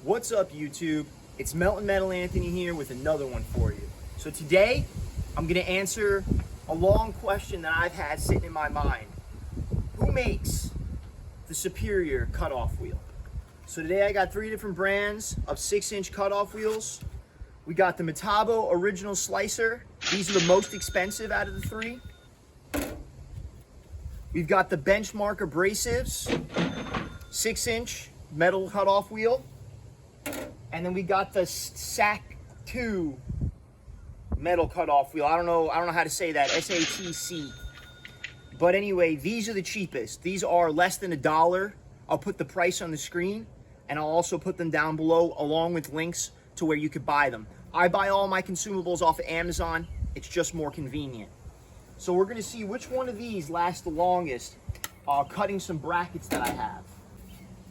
What's up, YouTube? It's Melting Metal Anthony here with another one for you. So today, I'm gonna answer a long question that I've had sitting in my mind. Who makes the superior cutoff wheel? So today I got 3 different brands of 6-inch cutoff wheels. We got the Metabo original slicer. These are the most expensive out of the 3. We've got the Benchmark Abrasives 6-inch metal cutoff wheel. And then we got the Satc 2 metal cutoff wheel. I don't know how to say that, SATC. But anyway, these are the cheapest. These are less than $1. I'll put the price on the screen, and I'll also put them down below along with links to where you could buy them. I buy all my consumables off of Amazon. It's just more convenient. So we're gonna see which one of these lasts the longest, cutting some brackets that I have.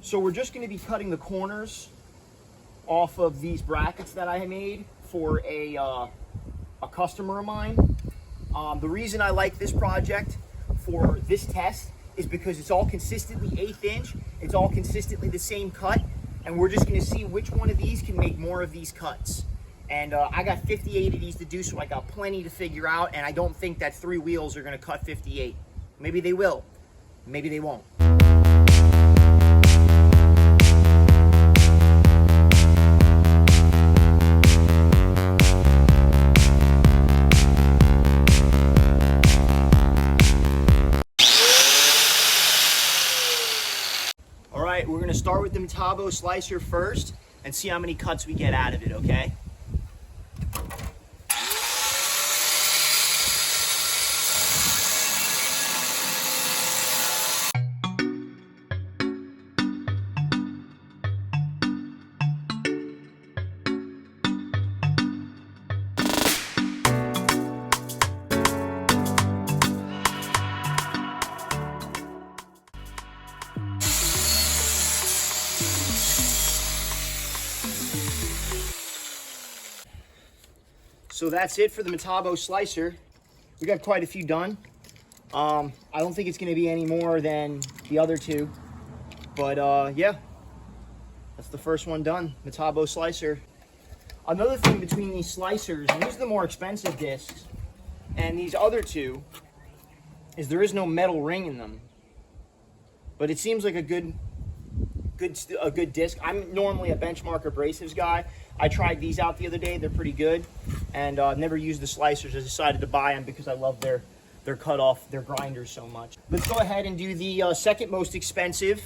So we're just gonna be cutting the corners off of these brackets that I made for a customer of mine. The reason I like this project for this test is because it's all consistently 1/8 inch, it's all consistently the same cut, and we're just gonna see which one of these can make more of these cuts. And I got 58 of these to do, so I got plenty to figure out, and I don't think that 3 wheels are gonna cut 58. Maybe they will, maybe they won't. We're gonna start with the Metabo slicer first and see how many cuts we get out of it, okay? So that's it for the Metabo slicer. We got quite a few done. I don't think it's gonna be any more than the other 2, but yeah, that's the first one done, Metabo slicer. Another thing between these slicers, and these are the more expensive discs, and these other 2, is there is no metal ring in them. But it seems like a good disc. I'm normally a Benchmark Abrasives guy. I tried these out the other day. They're pretty good, and never used the slicers. I decided to buy them because I love their cutoff, their grinders so much. Let's go ahead and do the second most expensive,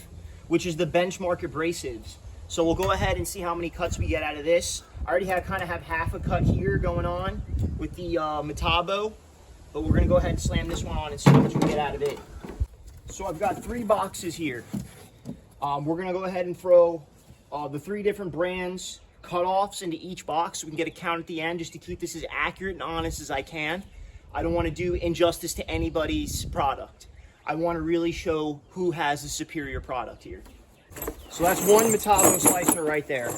which is the Benchmark Abrasives. So we'll go ahead and see how many cuts we get out of this. I already kind of have half a cut here going on with the Metabo, but we're gonna go ahead and slam this one on and see how much we get out of it. So I've got 3 boxes here. We're gonna go ahead and throw the 3 different brands cutoffs into each box so we can get a count at the end, just to keep this as accurate and honest as I can. I don't want to do injustice to anybody's product. I want to really show who has the superior product here. So that's one Metabo slicer right there.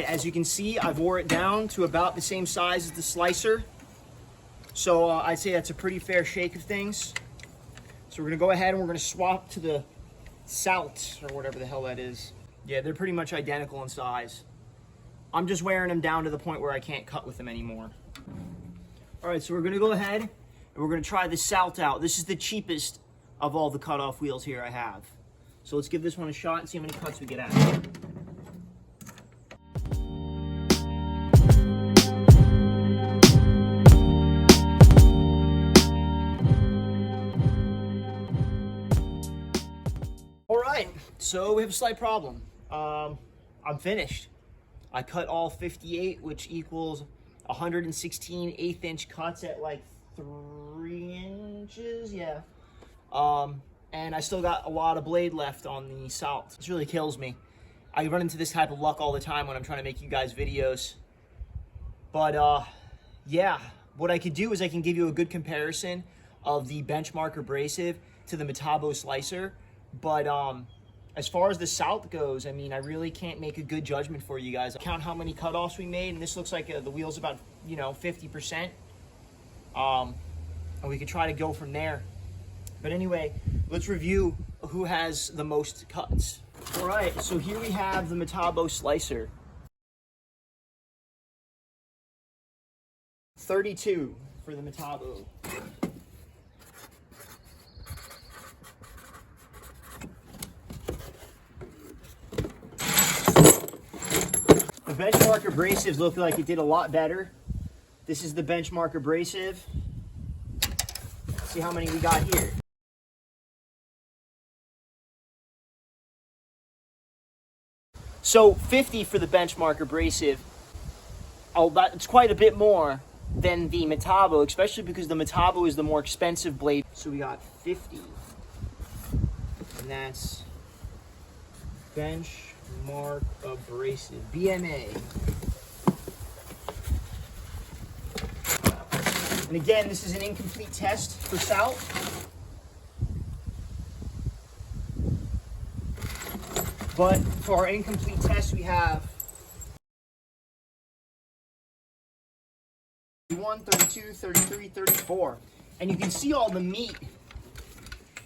As you can see, I've wore it down to about the same size as the slicer. So I'd say that's a pretty fair shake of things. So we're gonna go ahead and we're gonna swap to the Satc, or whatever the hell that is. Yeah, they're pretty much identical in size. I'm just wearing them down to the point where I can't cut with them anymore. All right, so we're gonna go ahead and we're gonna try the Satc out. This is the cheapest of all the cutoff wheels here I have. So let's give this one a shot and see how many cuts we get out of it. So we have a slight problem. I'm finished. I cut all 58, which equals 116 1/8 inch cuts at like 3 inches, yeah. And I still got a lot of blade left on the Satc. This really kills me. I run into this type of luck all the time when I'm trying to make you guys videos. But yeah, what I could do is I can give you a good comparison of the Benchmark abrasive to the Metabo slicer. But as far as the Satc goes, I mean, I really can't make a good judgment for you guys. Count how many cutoffs we made, and this looks like the wheel's about, 50%. And we could try to go from there. But anyway, let's review who has the most cuts. All right, so here we have the Metabo slicer. 32 for the Metabo. The Benchmark abrasives look like it did a lot better. This is the Benchmark abrasive. Let's see how many we got here. So 50 for the Benchmark abrasive. Oh, that's quite a bit more than the Metabo, especially because the Metabo is the more expensive blade. So we got 50. And that's Benchmark abrasive, BMA. And again, this is an incomplete test for Satc. But for our incomplete test, we have 31, 32, 33, 34. And you can see all the meat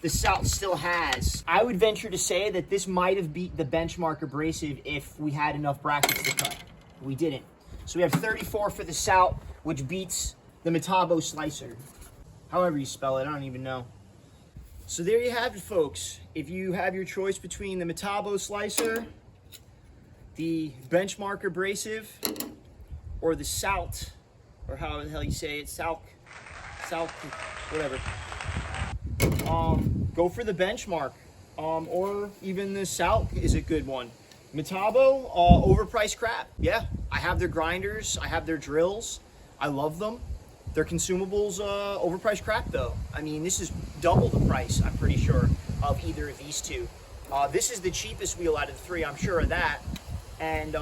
the Satc still has. I would venture to say that this might have beat the Benchmark abrasive if we had enough brackets to cut. We didn't. So we have 34 for the Satc, which beats the Metabo slicer. However you spell it, I don't even know. So there you have it, folks. If you have your choice between the Metabo slicer, the Benchmark abrasive, or the Satc, or how the hell you say it, Satc, whatever. Go for the Benchmark, or even the Satc is a good one. Metabo, overpriced crap. Yeah, I have their grinders, I have their drills, I love them. Their consumables, overpriced crap though. I mean, this is double the price, I'm pretty sure, of either of these two. This is the cheapest wheel out of the three, I'm sure of that. And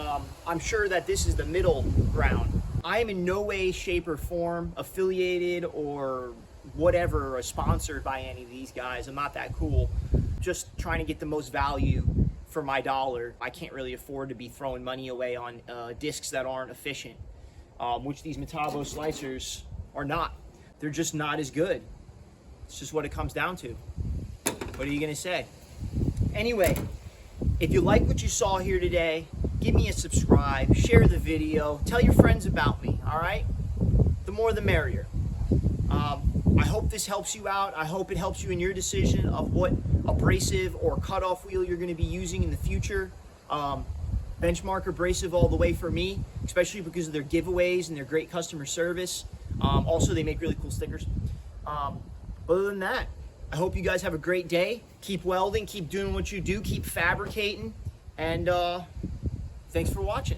I'm sure that this is the middle ground. I am in no way, shape, or form affiliated or whatever, or sponsored by any of these guys. I'm not that cool. Just trying to get the most value for my dollar. I can't really afford to be throwing money away on discs that aren't efficient, which these Metabo slicers are not. They're just not as good. It's just what it comes down to. What are you gonna say? Anyway, if you like what you saw here today, give me a subscribe, share the video, tell your friends about me, all right? The more the merrier. I hope this helps you out. I hope it helps you in your decision of what abrasive or cutoff wheel you're gonna be using in the future. Benchmark abrasive all the way for me, especially because of their giveaways and their great customer service. Also, they make really cool stickers. Other than that, I hope you guys have a great day. Keep welding, keep doing what you do, keep fabricating, and thanks for watching.